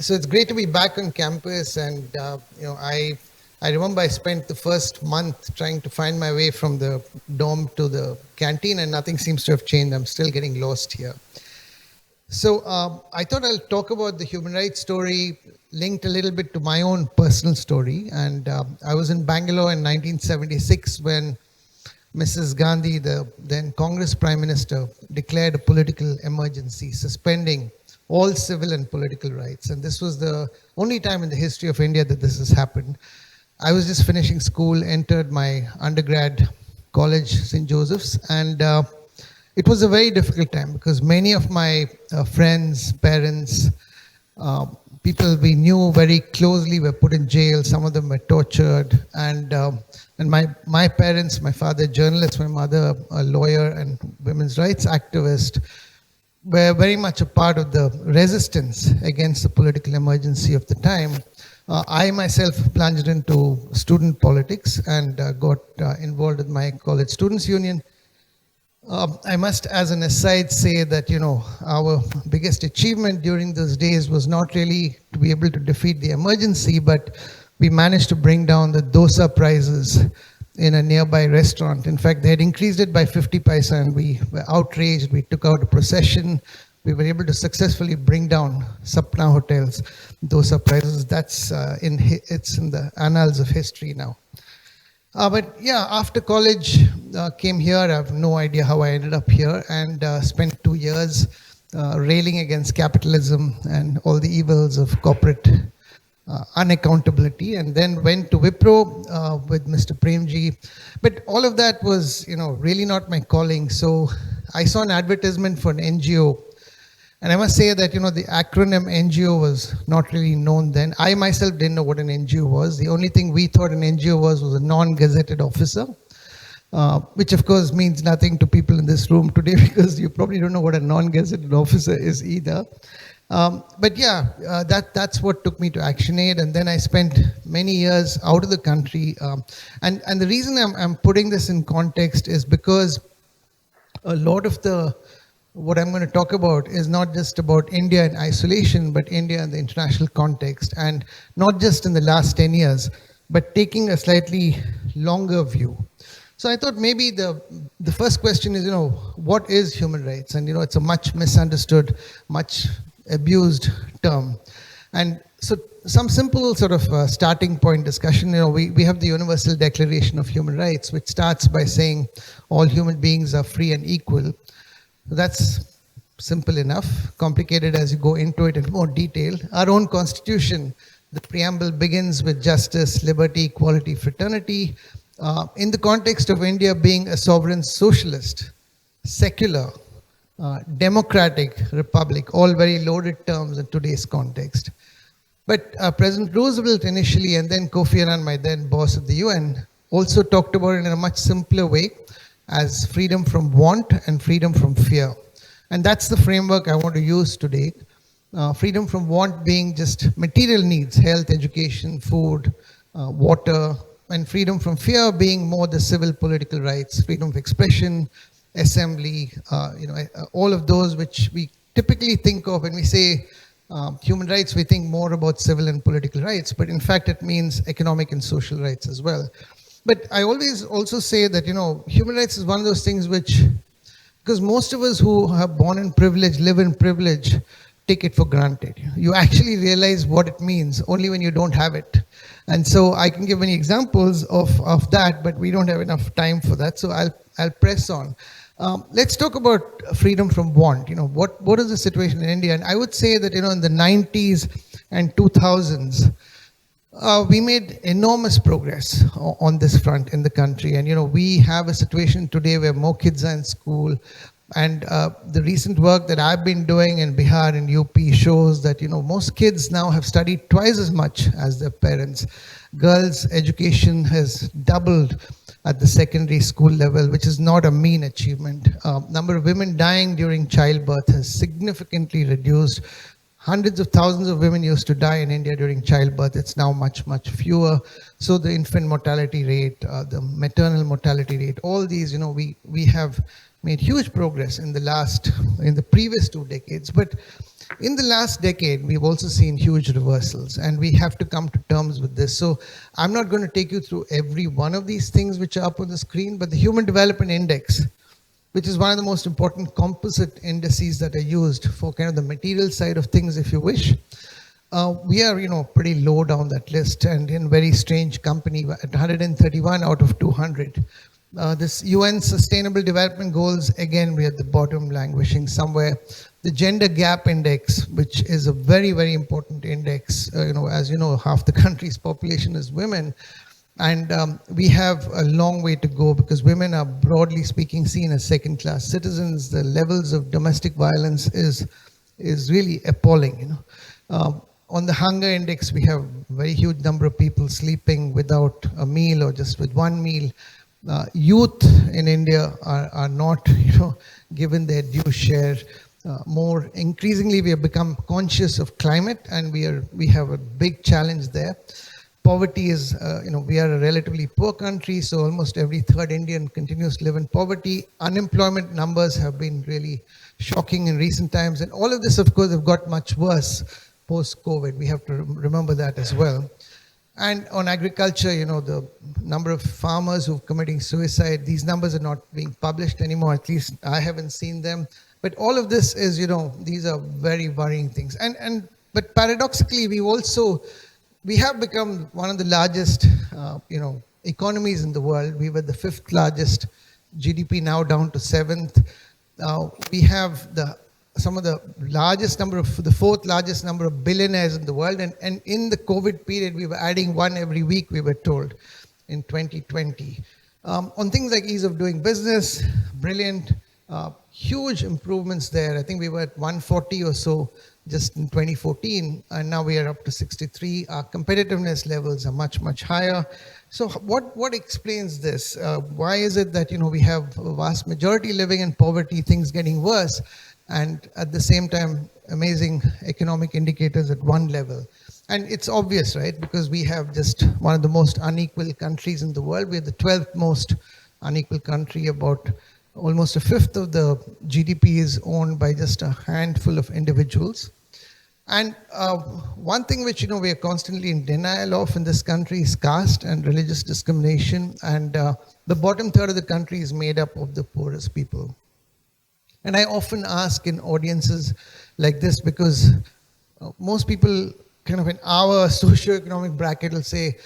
So it's great to be back on campus, and I remember I spent the first month trying to find my way from the dorm to the canteen, and nothing seems to have changed. I'm still getting lost here. So I thought I'll talk about the human rights story linked a little bit to my own personal story. And I was in Bangalore in 1976 when Mrs. Gandhi, the then Congress Prime Minister, declared a political emergency, suspending all civil and political rights. And this was the only time in the history of India that this has happened. I was just finishing school, entered my undergrad college, St. Joseph's, and it was a very difficult time because many of my friends, parents, people we knew very closely were put in jail. Some of them were tortured, and my parents, my father, journalist, my mother, a lawyer and women's rights activist, were very much a part of the resistance against the political emergency of the time. I myself plunged into student politics and got involved with my college students' union. I must, as an aside, say that our biggest achievement during those days was not really to be able to defeat the emergency, but we managed to bring down the dosa prices in a nearby restaurant. In fact, they had increased it by 50 paisa, and we were outraged. We took out a procession. We were able to successfully bring down Sapna Hotel's dosa prices. It's in the annals of history now. But yeah, after college, came here. I have no idea how I ended up here, and spent 2 years railing against capitalism and all the evils of corporate unaccountability, and then went to Wipro with Mr. Premji. But all of that was, really not my calling. So I saw an advertisement for an NGO, and I must say that, the acronym NGO was not really known then. I myself didn't know what an NGO was. The only thing we thought an NGO was a non-gazetted officer, which of course means nothing to people in this room today because you probably don't know what a non-gazetted officer is either. But yeah, that's what took me to ActionAid, and then I spent many years out of the country. And the reason I'm putting this in context is because a lot of what I'm going to talk about is not just about India in isolation, but India in the international context, and not just in the last 10 years, but taking a slightly longer view. So I thought maybe the first question is, what is human rights? And, it's a much misunderstood, much abused term. And so some simple sort of starting point discussion, we have the Universal Declaration of Human Rights, which starts by saying all human beings are free and equal. That's simple enough. Complicated as you go into it in more detail. Our own constitution, the preamble begins with justice, liberty, equality, fraternity. In the context of India being a sovereign socialist, secular, democratic republic, all very loaded terms in today's context. But President Roosevelt initially, and then Kofi Annan, my then boss at the UN, also talked about it in a much simpler way as freedom from want and freedom from fear. And that's the framework I want to use today. Freedom from want being just material needs, health, education, food, water, and freedom from fear being more the civil political rights, freedom of expression, assembly, all of those which we typically think of when we say human rights. We think more about civil and political rights, but in fact it means economic and social rights as well. But I always also say that, human rights is one of those things because most of us who are born in privilege, live in privilege, take it for granted. You actually realize what it means only when you don't have it. And so I can give many examples of that, but we don't have enough time for that. So I'll press on. Let's talk about freedom from want. What is the situation in India? And I would say that, in the 90s and 2000s, we made enormous progress on this front in the country. And, we have a situation today where more kids are in school. And the recent work that I've been doing in Bihar and UP shows that, most kids now have studied twice as much as their parents. Girls' education has doubled at the secondary school level, which is not a mean achievement. Number of women dying during childbirth has significantly reduced. Hundreds of thousands of women used to die in India during childbirth. It's now much, much fewer. So the infant mortality rate, the maternal mortality rate, all these, we have made huge progress in the previous 2 decades. But in the last decade, we've also seen huge reversals, and we have to come to terms with this. So I'm not going to take you through every one of these things which are up on the screen, but the Human Development Index, which is one of the most important composite indices that are used for kind of the material side of things, if you wish. We are, pretty low down that list, and in very strange company at 131 out of 200. This UN Sustainable Development Goals, again, we're at the bottom, languishing somewhere. The Gender Gap Index, which is a very, very important index, as you know, half the country's population is women. And we have a long way to go because women are, broadly speaking, seen as second-class citizens. The levels of domestic violence is really appalling. On the hunger index, we have a very huge number of people sleeping without a meal or just with one meal. Youth in India are not, given their due share. More increasingly, we have become conscious of climate, and we have a big challenge there. Poverty is, we are a relatively poor country, so almost every third Indian continues to live in poverty. Unemployment numbers have been really shocking in recent times, and all of this, of course, have got much worse post-COVID. We have to remember that as well. And on agriculture, the number of farmers who are committing suicide, these numbers are not being published anymore, at least I haven't seen them. But all of this is, these are very worrying things. But paradoxically, we have become one of the largest, economies in the world. We were the 5th largest GDP, now down to 7th. We have the 4th largest number of billionaires in the world. And in the COVID period, we were adding one every week, we were told, in 2020. On things like ease of doing business, brilliant, huge improvements there. I think we were at 140 or so just in 2014, and now we are up to 63. Our competitiveness levels are much, much higher. So what explains this? Why is it that, we have a vast majority living in poverty, things getting worse, and at the same time, amazing economic indicators at one level? And it's obvious, right? Because we have just one of the most unequal countries in the world. We're the 12th most unequal country. About almost a 5th of the GDP is owned by just a handful of individuals. And one thing which, we are constantly in denial of in this country is caste and religious discrimination. And the bottom third of the country is made up of the poorest people. And I often ask in audiences like this because most people kind of in our socioeconomic bracket will say,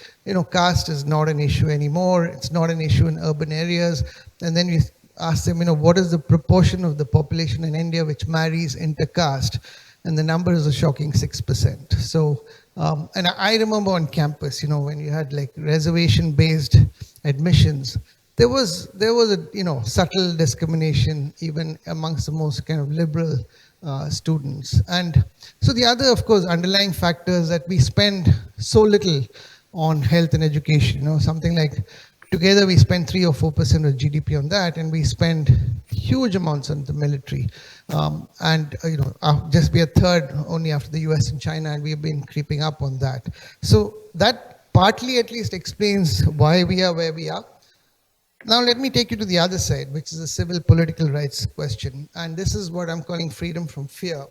caste is not an issue anymore. It's not an issue in urban areas. And then we ask them, what is the proportion of the population in India which marries intercaste? And the number is a shocking 6%. So, and I remember on campus, when you had like reservation-based admissions, there was a, subtle discrimination even amongst the most kind of liberal students. And so the other, of course, underlying factor is that we spend so little on health and education, something like together we spend 3 or 4% of GDP on that, and we spend huge amounts on the military. Just be a third only after the US and China, and we've been creeping up on that. So that partly at least explains why we are where we are. Now let me take you to the other side, which is the civil political rights question. And this is what I'm calling freedom from fear.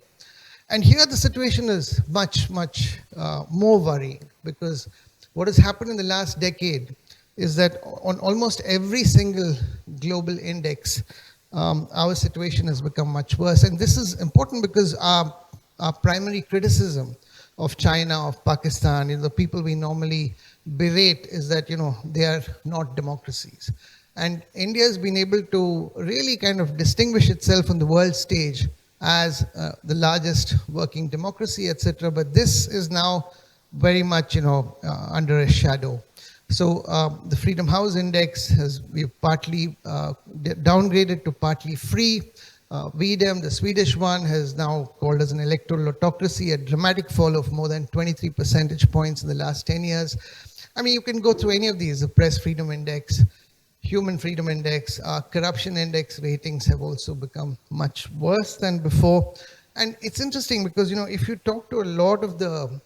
And here the situation is much, much more worrying, because what has happened in the last decade is that on almost every single global index, our situation has become much worse. And this is important because our primary criticism of China, of Pakistan, the people we normally berate is that, they are not democracies. And India has been able to really kind of distinguish itself on the world stage as the largest working democracy, etc. But this is now very much, under a shadow. So the Freedom House Index we've partly downgraded to partly free. VDEM, the Swedish one, has now called as an electoral autocracy, a dramatic fall of more than 23 percentage points in the last 10 years. I mean, you can go through any of these, the Press Freedom Index, Human Freedom Index, Corruption Index ratings have also become much worse than before. And it's interesting because, if you talk to a lot of the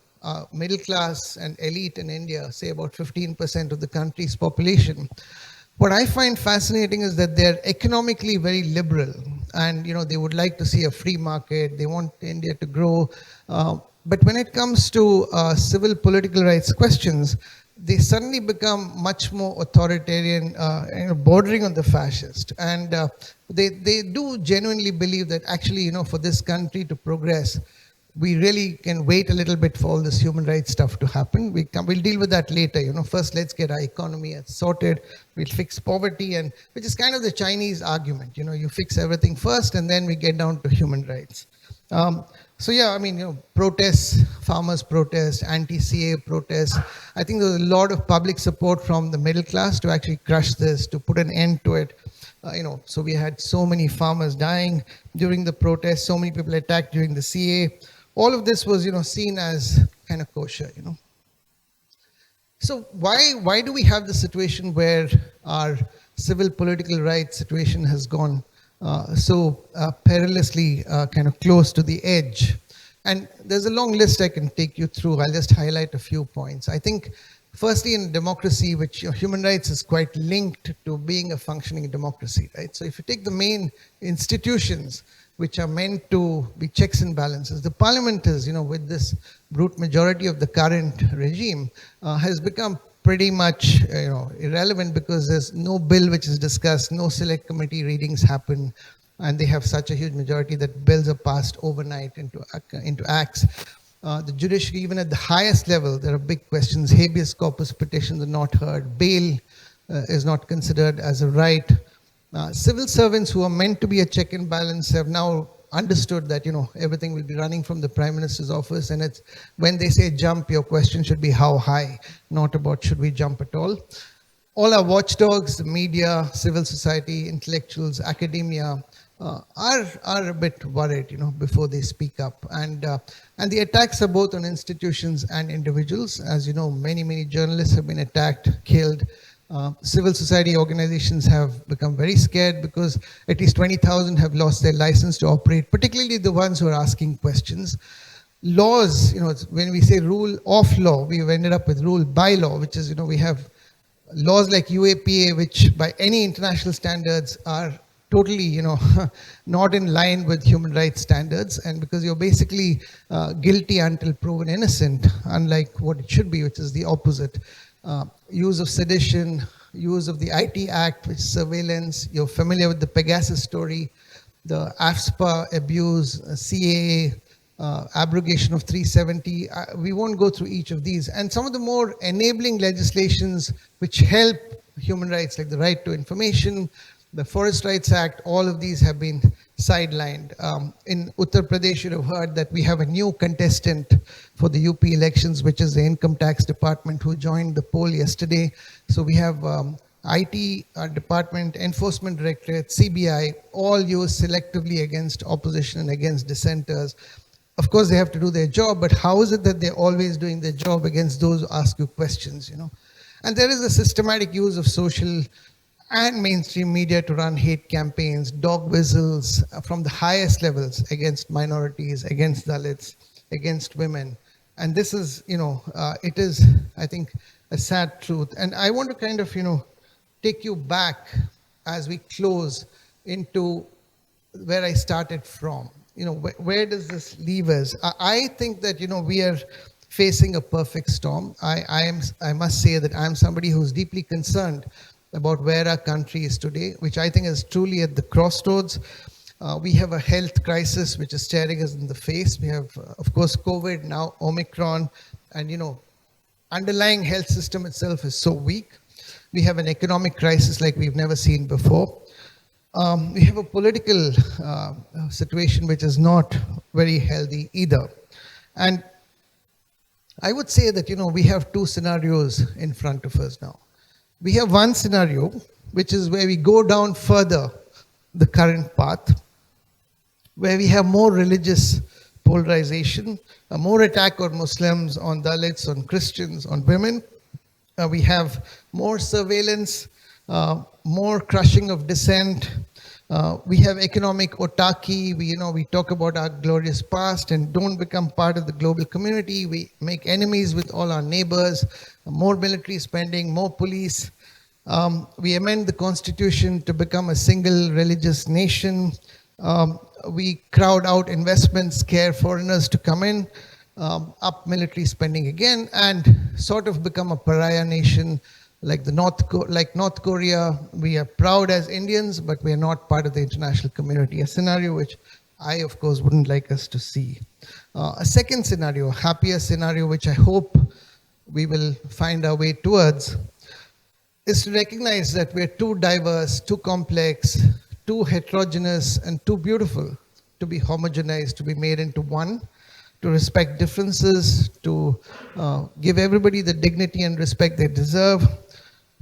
middle class and elite in India, say about 15% of the country's population, What I find fascinating is that they're economically very liberal, and they would like to see a free market. They want India to grow, but when it comes to civil political rights questions, they suddenly become much more authoritarian, bordering on the fascist. And they do genuinely believe that actually, for this country to progress, we really can wait a little bit for all this human rights stuff to happen. We'll deal with that later. First let's get our economy sorted. We'll fix poverty, and which is kind of the Chinese argument. You fix everything first, and then we get down to human rights. So yeah, protests, farmers protest, anti-CA protests. I think there's a lot of public support from the middle class to actually crush this, to put an end to it. So we had so many farmers dying during the protests, so many people attacked during the CA. All of this was, seen as kind of kosher, So why do we have the situation where our civil political rights situation has gone so perilously kind of close to the edge? And there's a long list I can take you through. I'll just highlight a few points. I think, firstly, in democracy, which human rights is quite linked to being a functioning democracy, right? So if you take the main institutions which are meant to be checks and balances, the parliament is, with this brute majority of the current regime, has become pretty much irrelevant, because there's no bill which is discussed, no select committee readings happen, and they have such a huge majority that bills are passed overnight into acts. The judiciary, even at the highest level, there are big questions. Habeas corpus petitions are not heard. Bail is not considered as a right. Civil servants who are meant to be a check and balance have now understood that everything will be running from the Prime Minister's office, and it's when they say jump, your question should be how high, not about should we jump at all. All our watchdogs, the media, civil society, intellectuals, academia, are a bit worried, before they speak up, and the attacks are both on institutions and individuals. As you know, many journalists have been attacked, killed. Civil society organizations have become very scared because at least 20,000 have lost their license to operate, particularly the ones who are asking questions. Laws, when we say rule of law, we've ended up with rule by law, which is, we have laws like UAPA, which by any international standards are totally, not in line with human rights standards, and because you're basically guilty until proven innocent, unlike what it should be, which is the opposite. Use of sedition, use of the IT Act, which is surveillance. You're familiar with the Pegasus story, the AFSPA abuse, CAA, abrogation of 370. We won't go through each of these. And some of the more enabling legislations which help human rights, like the right to information, the Forest Rights Act, all of these have been sidelined. In Uttar Pradesh, you have heard that we have a new contestant for the UP elections, which is the Income Tax Department, who joined the poll yesterday. So we have IT Department, Enforcement Directorate, CBI, all used selectively against opposition and against dissenters. Of course, they have to do their job, but how is it that they're always doing their job against those who ask you questions, And there is a systematic use of social and mainstream media to run hate campaigns, dog whistles from the highest levels against minorities, against Dalits, against women. And this is, it is, I think, a sad truth. And I want to kind of, take you back as we close into where I started from. Where does this leave us? I think that, we are facing a perfect storm. I must say that I'm somebody who's deeply concerned about where our country is today, which I think is truly at the crossroads. We have a health crisis which is staring us in the face. We have, of course, COVID, now Omicron, and underlying health system itself is so weak. We have an economic crisis like we've never seen before. We have a political situation which is not very healthy either. And I would say that, we have two scenarios in front of us now. We have one scenario, which is where we go down further the current path, where we have more religious polarization, more attack on Muslims, on Dalits, on Christians, on women. We have more surveillance, more crushing of dissent. We have economic autarky. We talk about our glorious past and don't become part of the global community. We make enemies with all our neighbors, more military spending, more police. We amend the constitution to become a single religious nation. We crowd out investments, scare foreigners to come in, up military spending again, and sort of become a pariah nation like North Korea. We are proud as Indians, but we are not part of the international community. A scenario which I, of course, wouldn't like us to see. A second scenario, a happier scenario, which I hope we will find our way towards, is to recognize that we're too diverse, too complex, too heterogeneous, and too beautiful to be homogenized, to be made into one, to respect differences, to give everybody the dignity and respect they deserve,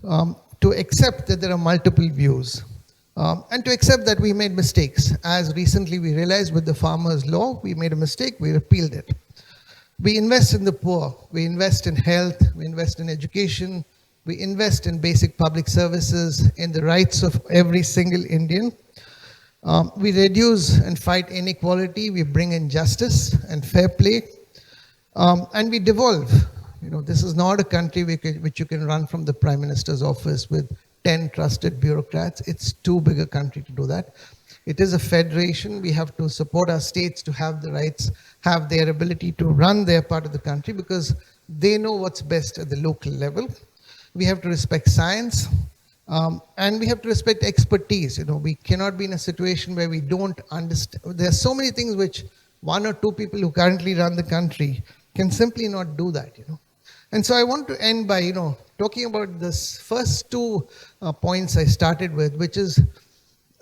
to accept that there are multiple views, and to accept that we made mistakes. As recently we realized with the farmers' law, we made a mistake, we repealed it. We invest in the poor, we invest in health, we invest in education, we invest in basic public services, in the rights of every single Indian. We reduce and fight inequality, we bring in justice and fair play, and we devolve. This is not a country which you can run from the Prime Minister's office with 10 trusted bureaucrats. It's too big a country to do that. It is a federation. We have to support our states to have the rights, have their ability to run their part of the country because they know what's best at the local level. We have to respect science, and we have to respect expertise. We cannot be in a situation where we don't understand. There are so many things which one or two people who currently run the country can simply not do that. And so I want to end by, talking about this first two points I started with, which is,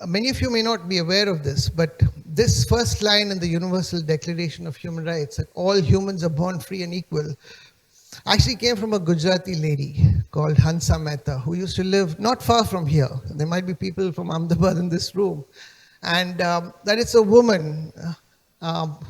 many of you may not be aware of this, but this first line in the Universal Declaration of Human Rights, that all humans are born free and equal, actually came from a Gujarati lady called Hansa Mehta, who used to live not far from here. There might be people from Ahmedabad in this room. And that it's a woman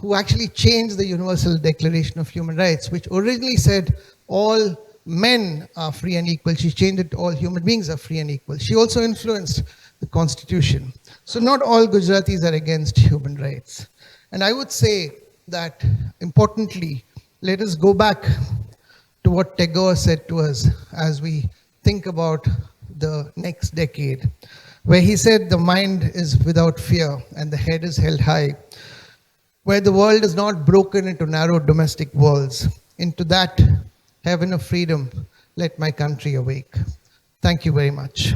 who actually changed the Universal Declaration of Human Rights, which originally said all men are free and equal. She changed it to all human beings are free and equal. She also influenced the Constitution. So not all Gujaratis are against human rights. And I would say that, importantly, let us go back to what Tagore said to us as we think about the next decade, where he said the mind is without fear and the head is held high, where the world is not broken into narrow domestic walls. Into that heaven of freedom, let my country awake. Thank you very much.